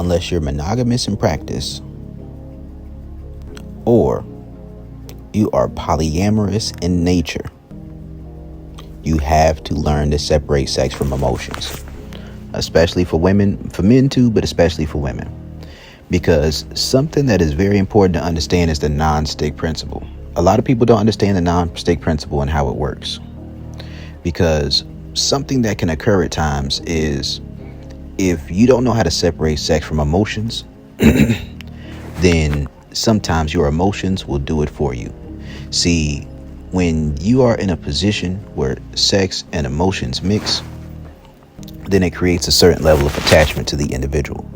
unless you're monogamous in practice or you are polyamorous in nature, you have to learn to separate sex from emotions, especially for women, for men too, but especially for women. Because something that is very important to understand is the non-stick principle. A lot of people don't understand the non-stick principle and how it works. Because something that can occur at times is if you don't know how to separate sex from emotions, then sometimes your emotions will do it for you. See, when you are in a position where sex and emotions mix, then it creates a certain level of attachment to the individual.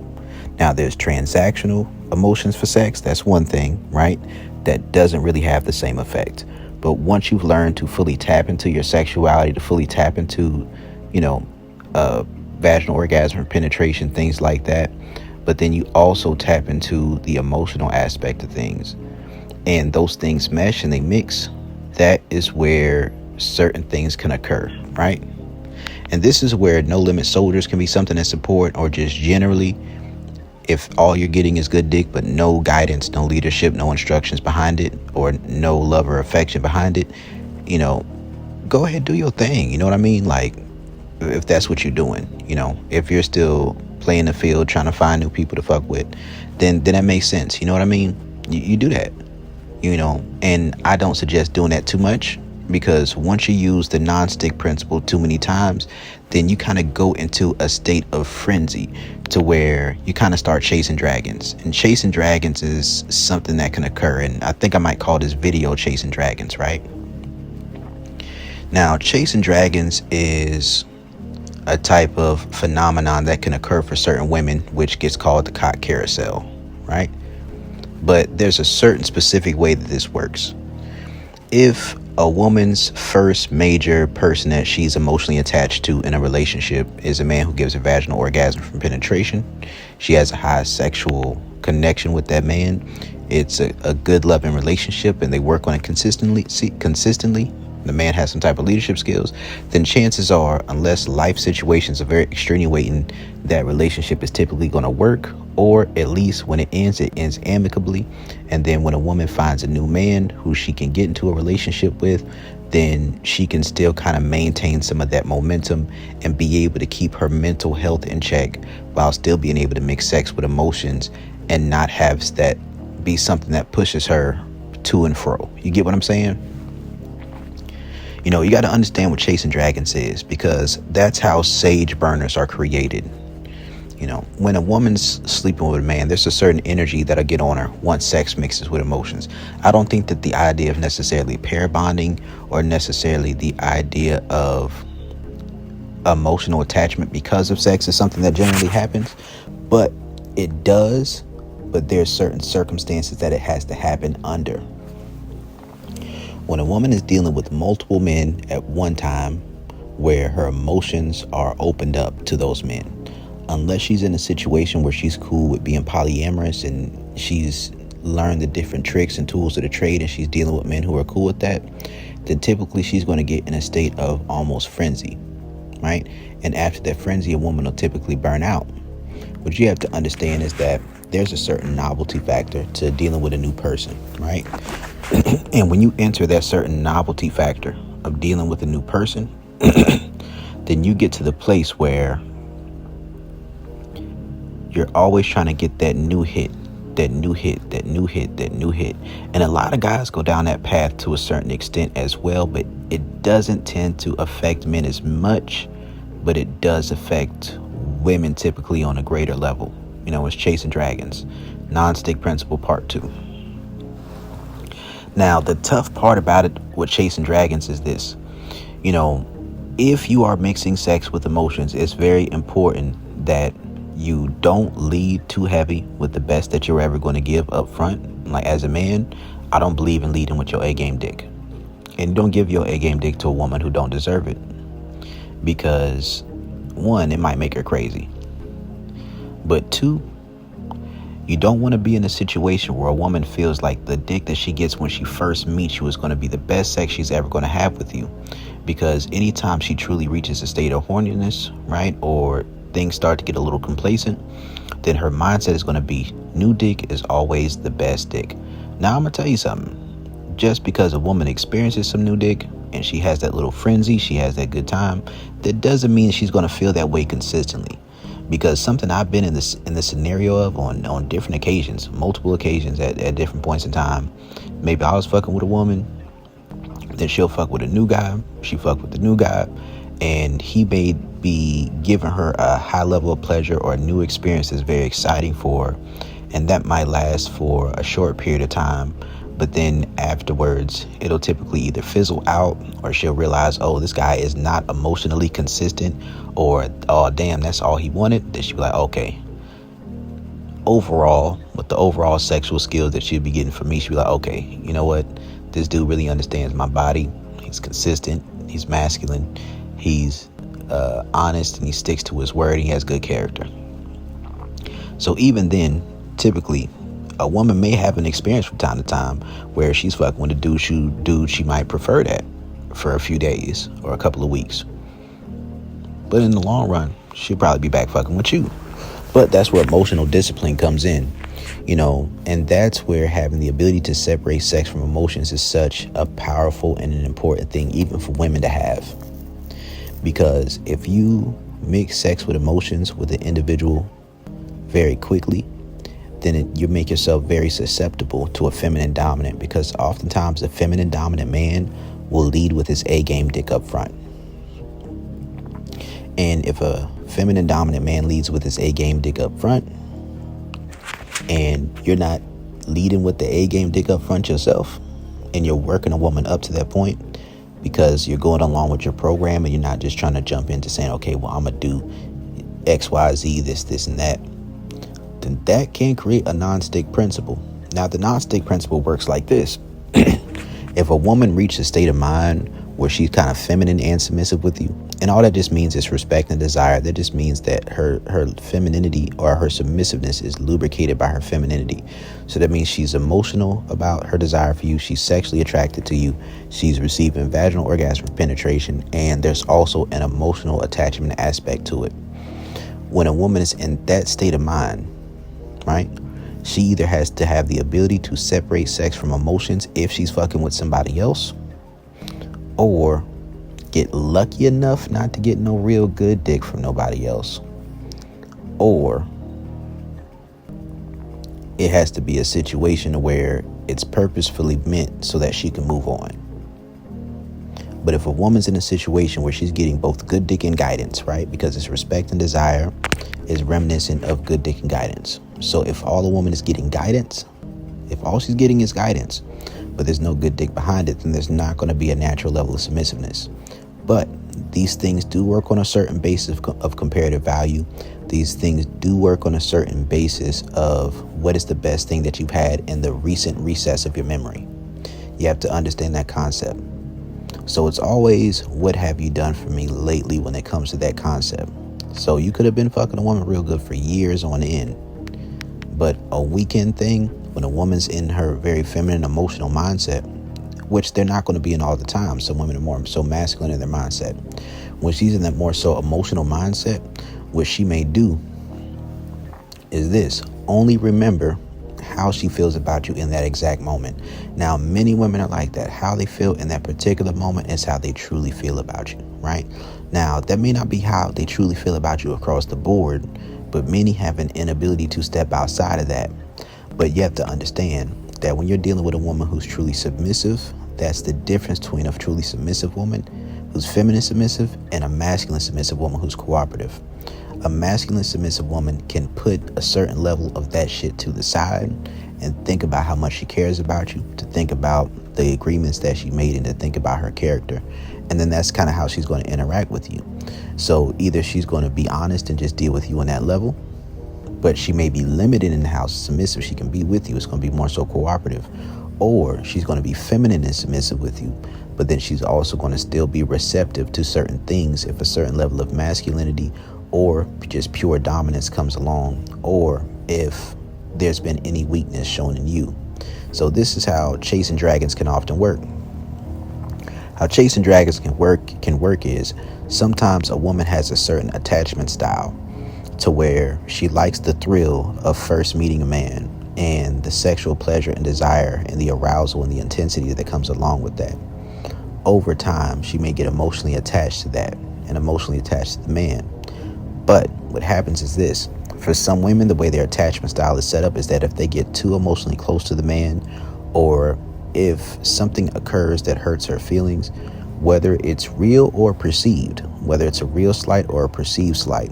Now, there's transactional emotions for sex. That's one thing, right? That doesn't really have the same effect. But once you've learned to fully tap into your sexuality, to fully tap into, vaginal orgasm, penetration, things like that. But then you also tap into the emotional aspect of things. And those things mesh and they mix. That is where certain things can occur, right? And this is where no limit soldiers can be something that support, or just generally, if all you're getting is good dick, but no guidance, no leadership, no instructions behind it, or no love or affection behind it, go ahead, do your thing. You know what I mean? Like, if that's what you're doing, if you're still playing the field, trying to find new people to fuck with, then that makes sense. You know what I mean? You do that, and I don't suggest doing that too much, because once you use the non-stick principle too many times, then you kind of go into a state of frenzy to where you kind of start chasing dragons. And chasing dragons is something that can occur. And I think I might call this video Chasing Dragons, right? Now, chasing dragons is a type of phenomenon that can occur for certain women, which gets called the cock carousel, right? But there's a certain specific way that this works. If a woman's first major person that she's emotionally attached to in a relationship is a man who gives a vaginal orgasm from penetration, she has a high sexual connection with that man. It's a good loving relationship and they work on it consistently. The man has some type of leadership skills, then chances are, unless life situations are very extenuating, that relationship is typically going to work, or at least when it ends amicably. And then when a woman finds a new man who she can get into a relationship with, then she can still kind of maintain some of that momentum and be able to keep her mental health in check while still being able to mix sex with emotions and not have that be something that pushes her to and fro. You get what I'm saying? You got to understand what chasing dragons is, because that's how sage burners are created. When a woman's sleeping with a man, there's a certain energy that'll get on her once sex mixes with emotions. I don't think that the idea of necessarily pair bonding or necessarily the idea of emotional attachment because of sex is something that generally happens, but it does. But there's certain circumstances that it has to happen under. When a woman is dealing with multiple men at one time, where her emotions are opened up to those men, unless she's in a situation where she's cool with being polyamorous and she's learned the different tricks and tools of the trade and she's dealing with men who are cool with that, then typically she's going to get in a state of almost frenzy, right? And after that frenzy, a woman will typically burn out. What you have to understand is that there's a certain novelty factor to dealing with a new person, right? And when you enter that certain novelty factor of dealing with a new person, then you get to the place where you're always trying to get that new hit. And a lot of guys go down that path to a certain extent as well, but it doesn't tend to affect men as much, but it does affect women typically on a greater level. It's chasing dragons. Non-stick principle part 2. Now, the tough part about it with chasing dragons is this. If you are mixing sex with emotions, it's very important that you don't lead too heavy with the best that you're ever going to give up front. Like, as a man, I don't believe in leading with your A-game dick. And don't give your A-game dick to a woman who don't deserve it. Because, one, it might make her crazy. But two, you don't want to be in a situation where a woman feels like the dick that she gets when she first meets you is going to be the best sex she's ever going to have with you. Because anytime she truly reaches a state of horniness, right, or things start to get a little complacent, then her mindset is going to be new dick is always the best dick. Now I'm going to tell you something. Just because a woman experiences some new dick and she has that little frenzy, she has that good time, that doesn't mean she's going to feel that way consistently. Because something I've been in this scenario of on different occasions, multiple occasions at different points in time. Maybe I was fucking with a woman, then she'll fuck with a new guy, she fuck with the new guy, and he may be giving her a high level of pleasure or a new experience that's very exciting for her, and that might last for a short period of time. But then afterwards, it'll typically either fizzle out, or she'll realize, oh, this guy is not emotionally consistent, or, oh, damn, that's all he wanted. Then she'll be like, okay. Overall, with the overall sexual skills that she'll be getting from me, she'll be like, okay, you know what? This dude really understands my body. He's consistent. He's masculine. He's honest, and he sticks to his word. He has good character. So even then, typically, a woman may have an experience from time to time where she's fucking with a dude she might prefer that for a few days or a couple of weeks. But in the long run, she'll probably be back fucking with you. But that's where emotional discipline comes in, and that's where having the ability to separate sex from emotions is such a powerful and an important thing, even for women to have. Because if you mix sex with emotions with an individual very quickly, then you make yourself very susceptible to a feminine dominant, because oftentimes the feminine dominant man will lead with his A-game dick up front. And if a feminine dominant man leads with his A-game dick up front, and you're not leading with the A-game dick up front yourself, and you're working a woman up to that point because you're going along with your program, and you're not just trying to jump into saying, okay, well, I'm going to do X, Y, Z, this, and that, then that can create a non-stick principle. Now, the non-stick principle works like this. If a woman reaches a state of mind where she's kind of feminine and submissive with you, and all that just means is respect and desire, that just means that her femininity or her submissiveness is lubricated by her femininity. So that means she's emotional about her desire for you, she's sexually attracted to you, she's receiving vaginal orgasm penetration, and there's also an emotional attachment aspect to it. When a woman is in that state of mind, right, she either has to have the ability to separate sex from emotions if she's fucking with somebody else, or get lucky enough not to get no real good dick from nobody else, or it has to be a situation where it's purposefully meant so that she can move on. But if a woman's in a situation where she's getting both good dick and guidance, right, because it's respect and desire is reminiscent of good dick and guidance. So if all a woman is getting guidance, if all she's getting is guidance, but there's no good dick behind it, then there's not going to be a natural level of submissiveness. But these things do work on a certain basis of comparative value. These things do work on a certain basis of what is the best thing that you've had in the recent recess of your memory. You have to understand that concept. So it's always, what have you done for me lately when it comes to that concept? So you could have been fucking a woman real good for years on end, but a weekend thing, when a woman's in her very feminine emotional mindset, which they're not going to be in all the time. Some women are more so masculine in their mindset. When she's in that more so emotional mindset, what she may do is this: only remember how she feels about you in that exact moment. Now, many women are like that. How they feel in that particular moment is how they truly feel about you, right? Now, that may not be how they truly feel about you across the board, but many have an inability to step outside of that. But you have to understand that when you're dealing with a woman who's truly submissive, that's the difference between a truly submissive woman who's feminine submissive and a masculine submissive woman who's cooperative. A masculine submissive woman can put a certain level of that shit to the side and think about how much she cares about you, to think about the agreements that she made, and to think about her character. And then that's kind of how she's going to interact with you. So either she's going to be honest and just deal with you on that level, but she may be limited in how submissive she can be with you. It's going to be more so cooperative. Or she's going to be feminine and submissive with you, but then she's also going to still be receptive to certain things if a certain level of masculinity or just pure dominance comes along, or if there's been any weakness shown in you. So this is how chasing dragons can often work. How chasing dragons can work is sometimes a woman has a certain attachment style. to where she likes the thrill of first meeting a man and the sexual pleasure and desire and the arousal and the intensity that comes along with that. Over time, she may get emotionally attached to that and emotionally attached to the man. But what happens is this: for some women, the way their attachment style is set up is that if they get too emotionally close to the man, or if something occurs that hurts her feelings, whether it's real or perceived, whether it's a real slight or a perceived slight,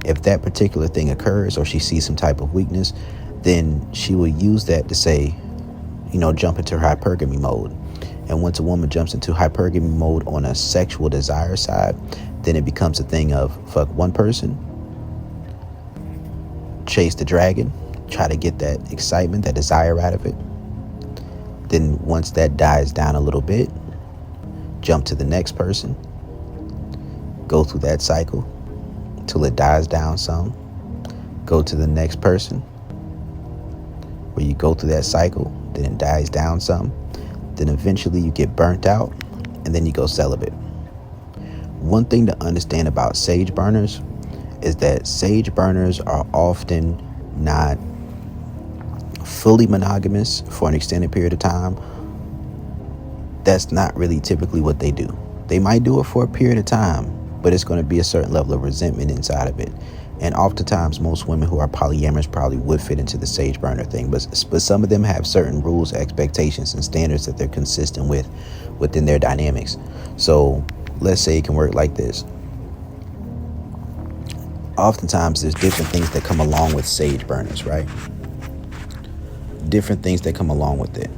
if that particular thing occurs or she sees some type of weakness, then she will use that to say, jump into hypergamy mode. And once a woman jumps into hypergamy mode on a sexual desire side, then it becomes a thing of fuck one person, chase the dragon, try to get that excitement, that desire out of it. Then once that dies down a little bit, jump to the next person, go through that cycle till it dies down some, go to the next person, where you go through that cycle, then it dies down some, then eventually you get burnt out, and then you go celibate. One thing to understand about sage burners is that sage burners are often not fully monogamous for an extended period of time. That's not really typically what they do. They might do it for a period of time, but it's going to be a certain level of resentment inside of it. And oftentimes, most women who are polyamorous probably would fit into the sage burner thing, but some of them have certain rules, expectations, and standards that they're consistent with within their dynamics. So let's say it can work like this. Oftentimes, there's different things that come along with sage burners, right? Different things that come along with it.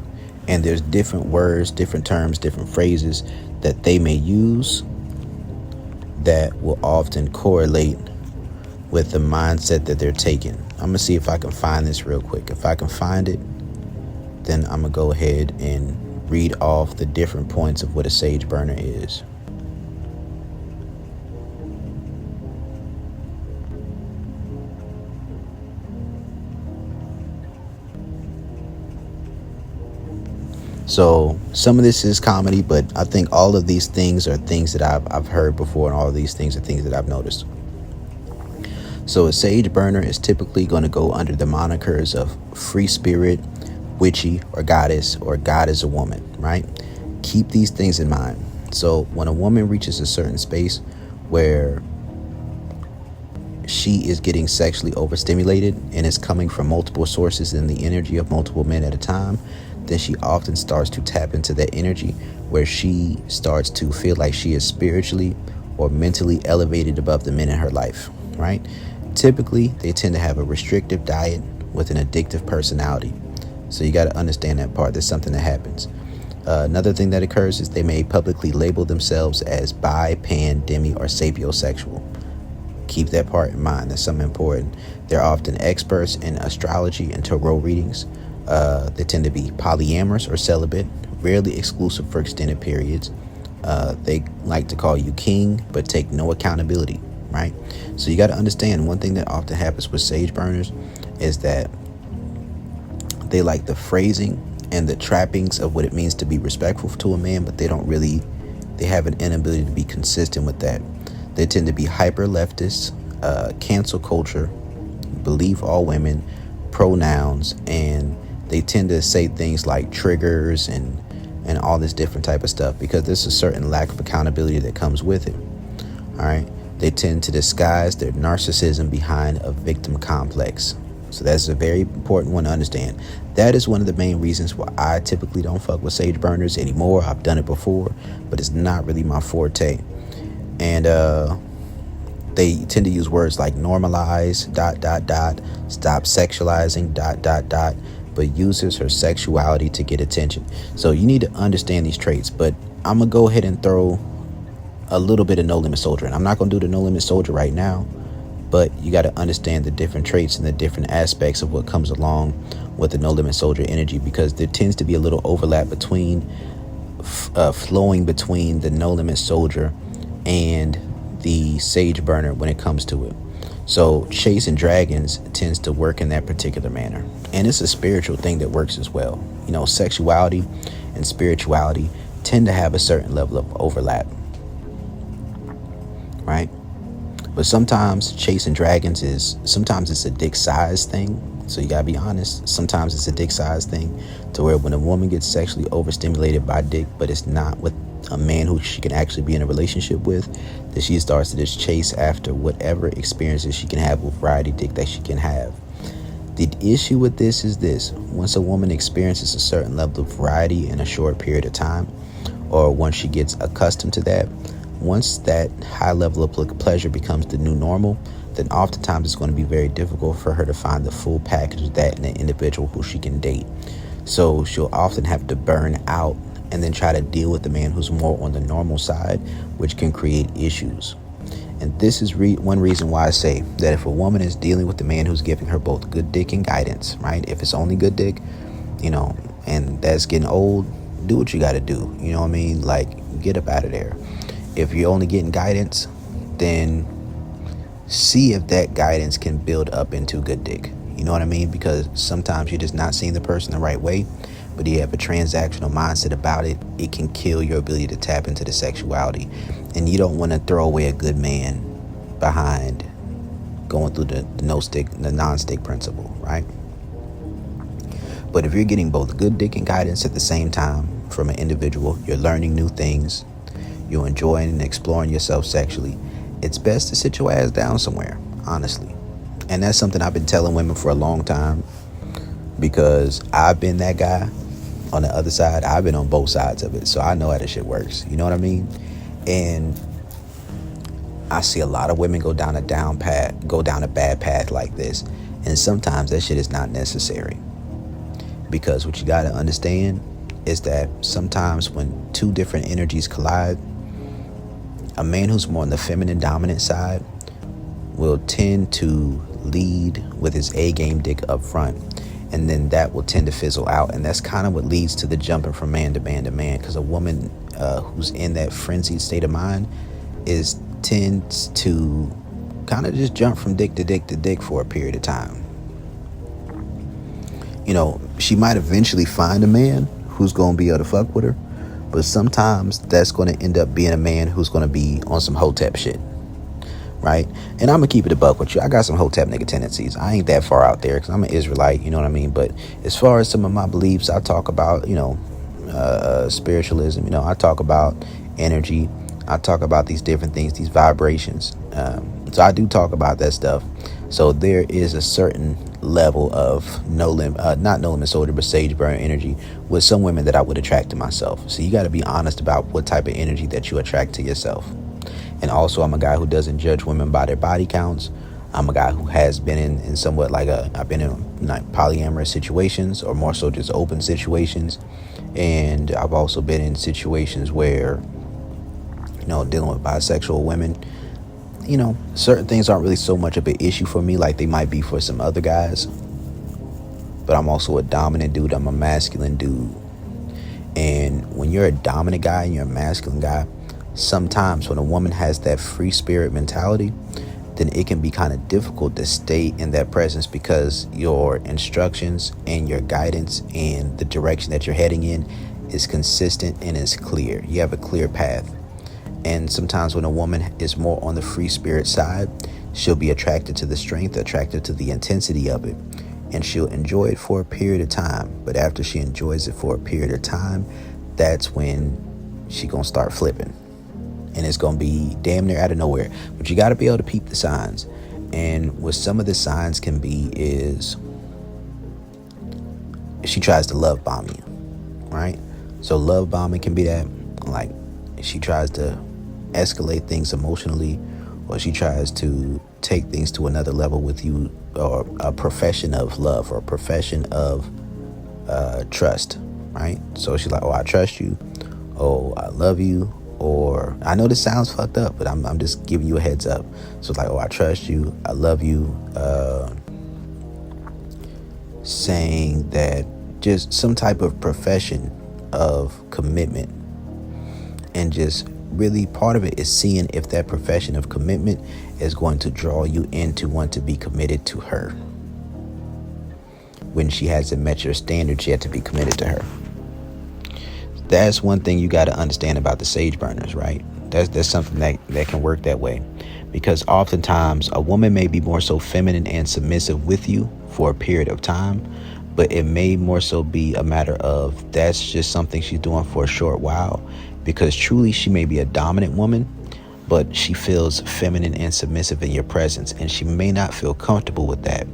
And there's different words, different terms, different phrases that they may use that will often correlate with the mindset that they're taking. I'm going to see if I can find this real quick. If I can find it, then I'm going to go ahead and read off the different points of what a sage burner is. So some of this is comedy, but I think all of these things are things that I've heard before, and all of these things are things that I've noticed. So a sage burner is typically going to go under the monikers of free spirit, witchy, or God is a woman, right? Keep these things in mind. So when a woman reaches a certain space where she is getting sexually overstimulated and is coming from multiple sources in the energy of multiple men at a time, then she often starts to tap into that energy where she starts to feel like she is spiritually or mentally elevated above the men in her life, right? Typically, they tend to have a restrictive diet with an addictive personality. So you got to understand that part. There's something that happens. Another thing that occurs is they may publicly label themselves as bi, pan, demi, or sapiosexual. Keep that part in mind. That's something important. They're often experts in astrology and tarot readings. They tend to be polyamorous or celibate, rarely exclusive for extended periods. They like to call you king, but take no accountability, right? So you got to understand, one thing that often happens with sage burners is that they like the phrasing and the trappings of what it means to be respectful to a man, but they have an inability to be consistent with that. They tend to be hyper leftists, cancel culture, believe all women, pronouns, and they tend to say things like triggers and all this different type of stuff because there's a certain lack of accountability that comes with it. All right. They tend to disguise their narcissism behind a victim complex. So that's a very important one to understand. That is one of the main reasons why I typically don't fuck with sage burners anymore. I've done it before, but it's not really my forte. And they tend to use words like normalize, ... stop sexualizing, ... but uses her sexuality to get attention. So you need to understand these traits, but I'm going to go ahead and throw a little bit of No Limit Soldier. And I'm not going to do the No Limit Soldier right now, but you got to understand the different traits and the different aspects of what comes along with the No Limit Soldier energy, because there tends to be a little overlap between flowing between the No Limit Soldier and the Sage Burner when it comes to it. So chasing dragons tends to work in that particular manner. And it's a spiritual thing that works as well. You know, sexuality and spirituality tend to have a certain level of overlap, right? But sometimes chasing dragons sometimes it's a dick size thing. So you gotta be honest. Sometimes it's a dick size thing, to where when a woman gets sexually overstimulated by dick, but it's not with a man who she can actually be in a relationship with, that she starts to just chase after whatever experiences she can have with variety dick that she can have. The issue with this is this: once a woman experiences a certain level of variety in a short period of time, or once she gets accustomed to that, once that high level of pleasure becomes the new normal, then oftentimes it's going to be very difficult for her to find the full package of that in an individual who she can date. So she'll often have to burn out and then try to deal with the man who's more on the normal side, which can create issues. And this is one reason why I say that if a woman is dealing with the man who's giving her both good dick and guidance, right? If it's only good dick, and that's getting old, do what you got to do. You know what I mean? Like, get up out of there. If you're only getting guidance, then see if that guidance can build up into good dick. You know what I mean? Because sometimes you're just not seeing the person the right way, but you have a transactional mindset about it. It can kill your ability to tap into the sexuality. And you don't want to throw away a good man behind going through the non-stick principle, right? But if you're getting both good dick and guidance at the same time from an individual, you're learning new things, you're enjoying and exploring yourself sexually, it's best to sit your ass down somewhere, honestly. And that's something I've been telling women for a long time, because I've been that guy on the other side. I've been on both sides of it, so I know how this shit works. You know what I mean? And I see a lot of women go down a bad path like this, and sometimes that shit is not necessary. Because what you got to understand is that sometimes when two different energies collide, a man who's more on the feminine dominant side will tend to lead with his A game dick up front, and then that will tend to fizzle out. And that's kind of what leads to the jumping from man to man to man, because a woman who's in that frenzied state of mind tends to kind of just jump from dick to dick to dick for a period of time. She might eventually find a man who's going to be able to fuck with her, but sometimes that's going to end up being a man who's going to be on some hotep shit, right? And I'm going to keep it a buck with you. I got some hotep nigga tendencies. I ain't that far out there because I'm an Israelite, you know what I mean? But as far as some of my beliefs, I talk about, spiritualism, I talk about energy. I talk about these different things, these vibrations. So I do talk about that stuff. So there is a certain level of not no limit soldier, but sage burner energy with some women that I would attract to myself. So you got to be honest about what type of energy that you attract to yourself. And also, I'm a guy who doesn't judge women by their body counts. I'm a guy who has been in somewhat I've been in like polyamorous situations, or more so just open situations. And I've also been in situations where, dealing with bisexual women, certain things aren't really so much of an issue for me like they might be for some other guys. But I'm also a dominant dude. I'm a masculine dude. And when you're a dominant guy and you're a masculine guy, sometimes when a woman has that free spirit mentality, then it can be kind of difficult to stay in that presence, because your instructions and your guidance and the direction that you're heading in is consistent and is clear. You have a clear path. And sometimes when a woman is more on the free spirit side, she'll be attracted to the strength, attracted to the intensity of it, and she'll enjoy it for a period of time. But after she enjoys it for a period of time, that's when she gonna start flipping, and it's gonna be damn near out of nowhere. But you got to be able to peep the signs. And what some of the signs can be is she tries to love bomb you, right? So love bombing can be that, like, she tries to escalate things emotionally, or she tries to take things to another level with you, or a profession of love, or a profession of trust, right? So she's like, oh, I trust you, oh, I love you, or I know this sounds fucked up, but I'm just giving you a heads up. So it's like, oh, I trust you, I love you, saying that, just some type of profession of commitment. And just really part of it is seeing if that profession of commitment is going to draw you into want to be committed to her, when she hasn't met your standards yet to be committed to her. That's one thing you got to understand about the sage burners, right? That's something that can work that way, because oftentimes a woman may be more so feminine and submissive with you for a period of time, but it may more so be a matter of that's just something she's doing for a short while, because truly she may be a dominant woman, but she feels feminine and submissive in your presence, and she may not feel comfortable with that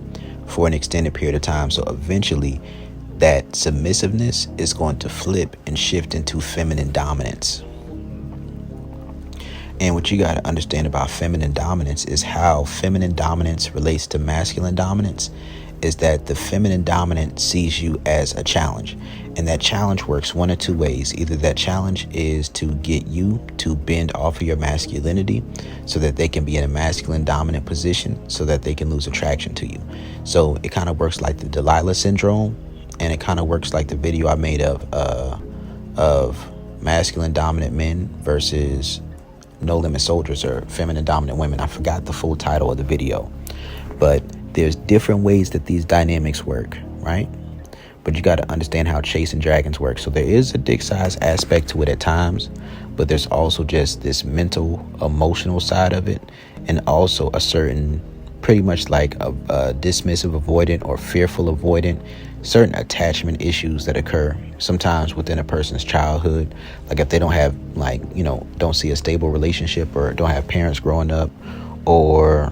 for an extended period of time. So eventually that submissiveness is going to flip and shift into feminine dominance. And what you got to understand about feminine dominance is how feminine dominance relates to masculine dominance is that the feminine dominant sees you as a challenge. And that challenge works one of two ways. Either that challenge is to get you to bend off of your masculinity so that they can be in a masculine dominant position so that they can lose attraction to you. So it kind of works like the Delilah syndrome, and it kind of works like the video I made of masculine dominant men versus No Limit Soldiers, or feminine dominant women. I forgot the full title of the video, but there's different ways that these dynamics work, right? But you got to understand how chasing dragons work. So there is a dick size aspect to it at times, but there's also just this mental, emotional side of it, and also a certain, pretty much like a dismissive avoidant or fearful avoidant, certain attachment issues that occur sometimes within a person's childhood. Like if they don't have, like, don't see a stable relationship, or don't have parents growing up, or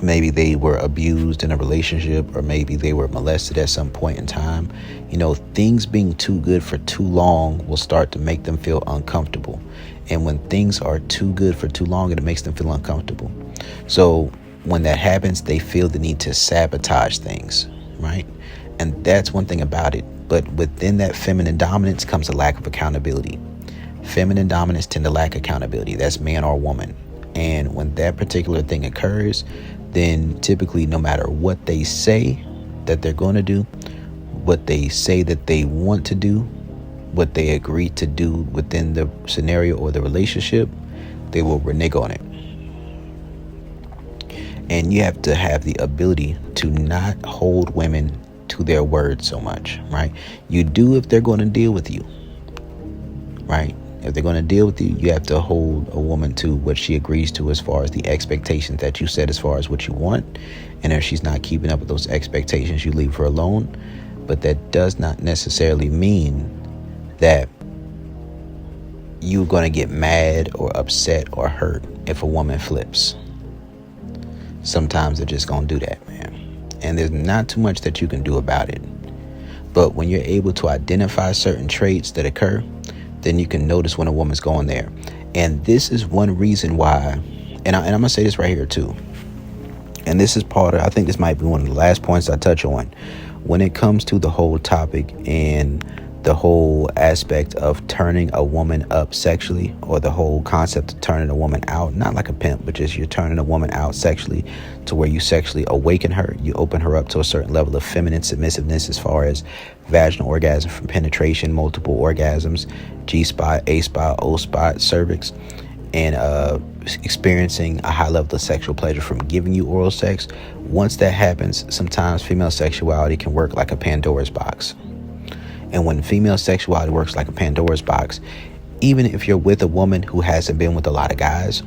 maybe they were abused in a relationship, or maybe they were molested at some point in time. Things being too good for too long will start to make them feel uncomfortable. And when things are too good for too long, it makes them feel uncomfortable. So when that happens, they feel the need to sabotage things, right? And that's one thing about it. But within that feminine dominance comes a lack of accountability. Feminine dominance tend to lack accountability. That's man or woman. And when that particular thing occurs, then typically no matter what they say that they're going to do, what they say that they want to do, what they agree to do within the scenario or the relationship, they will renege on it. And you have to have the ability to not hold women to their word so much, right? You do if they're going to deal with you, right? If they're going to deal with you, you have to hold a woman to what she agrees to as far as the expectations that you set as far as what you want. And if she's not keeping up with those expectations, you leave her alone. But that does not necessarily mean that you're going to get mad or upset or hurt if a woman flips. Sometimes they're just going to do that, man. And there's not too much that you can do about it. But when you're able to identify certain traits that occur, then you can notice when a woman's going there. And this is one reason why, and I'm going to say this right here too. And this is part of, I think this might be one of the last points I touch on. When it comes to the whole topic and the whole aspect of turning a woman up sexually, or the whole concept of turning a woman out, not like a pimp, but just you're turning a woman out sexually to where you sexually awaken her. You open her up to a certain level of feminine submissiveness as far as vaginal orgasm from penetration, multiple orgasms, G-spot, A-spot, O-spot, cervix, and experiencing a high level of sexual pleasure from giving you oral sex. Once that happens, sometimes female sexuality can work like a Pandora's box. And when female sexuality works like a Pandora's box, even if you're with a woman who hasn't been with a lot of guys,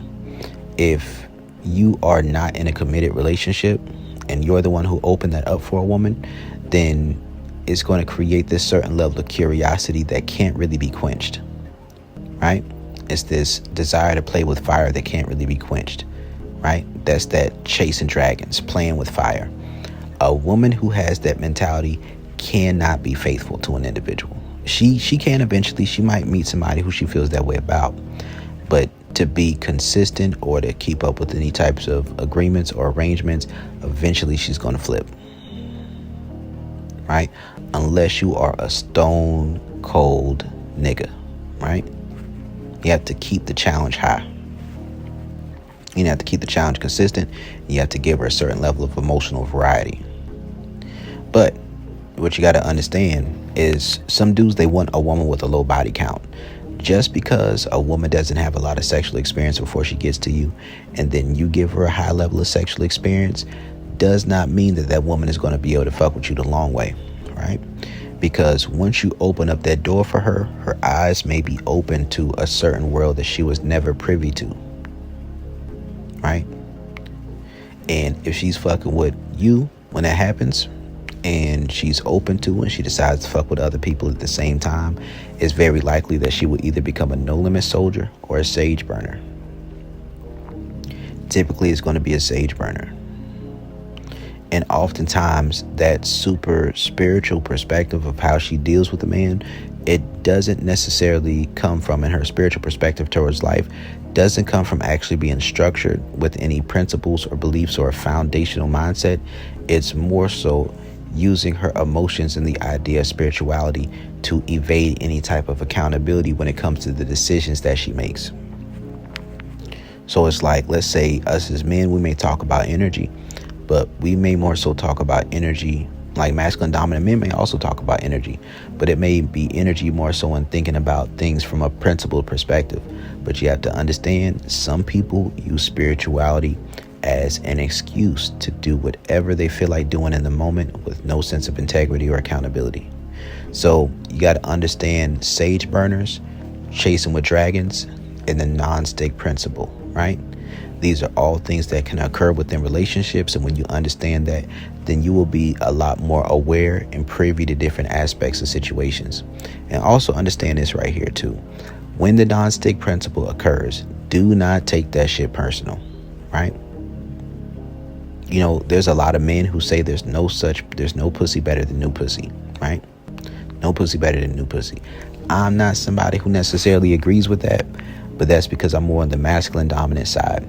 if you are not in a committed relationship and you're the one who opened that up for a woman, then it's going to create this certain level of curiosity that can't really be quenched, right? It's this desire to play with fire that can't really be quenched, right? That's that chasing dragons, playing with fire. A woman who has that mentality cannot be faithful to an individual. She can eventually. She might meet somebody who she feels that way about, but to be consistent or to keep up with any types of agreements or arrangements, eventually she's going to flip, right? Unless you are a stone cold nigga, right? You have to keep the challenge high. You have to keep the challenge consistent. You have to give her a certain level of emotional variety. But what you got to understand is some dudes, they want a woman with a low body count. Just because a woman doesn't have a lot of sexual experience before she gets to you, and then you give her a high level of sexual experience, does not mean that that woman is going to be able to fuck with you the long way, right? Because once you open up that door for her, her eyes may be open to a certain world that she was never privy to, right? And if she's fucking with you when that happens, and she's open to and she decides to fuck with other people at the same time, it's very likely that she will either become a no limit soldier or a sage burner. Typically, it's going to be a sage burner. And oftentimes, that super spiritual perspective of how she deals with a man, it doesn't necessarily come from, in her spiritual perspective towards life, doesn't come from actually being structured with any principles or beliefs or a foundational mindset. It's more so using her emotions and the idea of spirituality to evade any type of accountability when it comes to the decisions that she makes. So it's like, let's say us as men, we may talk about energy, but we may more so talk about energy, like masculine dominant men may also talk about energy, but it may be energy more so in thinking about things from a principled perspective. But you have to understand, some people use spirituality as an excuse to do whatever they feel like doing in the moment with no sense of integrity or accountability. So you got to understand sage burners, chasing with dragons, and the non-stick principle, right? These are all things that can occur within relationships. And when you understand that, then you will be a lot more aware and privy to different aspects of situations. And also understand this right here too. When the non-stick principle occurs, do not take that shit personal, right? You know, there's a lot of men who say there's no pussy better than new pussy, right? No pussy better than new pussy. I'm not somebody who necessarily agrees with that, but that's because I'm more on the masculine dominant side.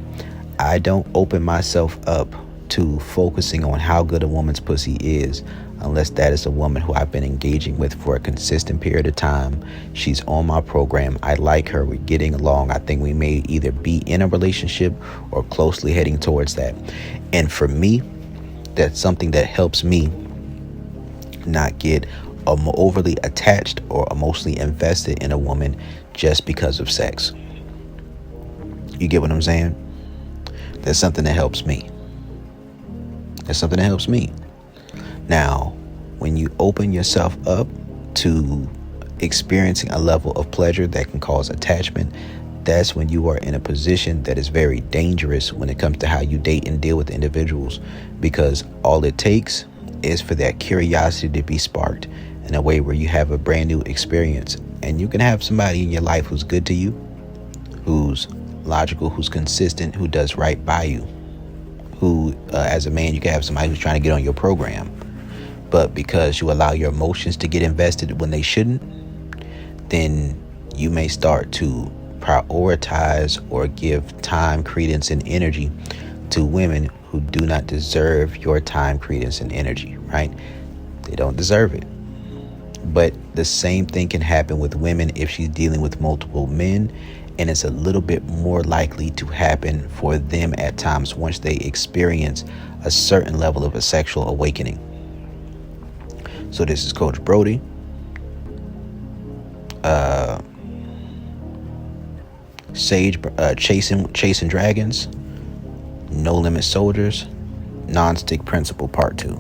I don't open myself up to focusing on how good a woman's pussy is unless that is a woman who I've been engaging with for a consistent period of time. She's on my program. I like her. We're getting along. I think we may either be in a relationship or closely heading towards that. And for me, that's something that helps me not get overly attached or emotionally invested in a woman just because of sex. You get what I'm saying? That's something that helps me. That's something that helps me. Now, when you open yourself up to experiencing a level of pleasure that can cause attachment, that's when you are in a position that is very dangerous when it comes to how you date and deal with individuals, because all it takes is for that curiosity to be sparked in a way where you have a brand new experience. And you can have somebody in your life who's good to you, who's logical, who's consistent, who does right by you, who as a man you can have somebody who's trying to get on your program, but because you allow your emotions to get invested when they shouldn't, then you may start to prioritize or give time, credence, and energy to women who do not deserve your time, credence, and energy, right? They don't deserve it. But the same thing can happen with women if she's dealing with multiple men, and it's a little bit more likely to happen for them at times once they experience a certain level of a sexual awakening. So this is Coach Brody. Chasing Dragons, No Limit Soldiers, Non-Stick Principle Part 2.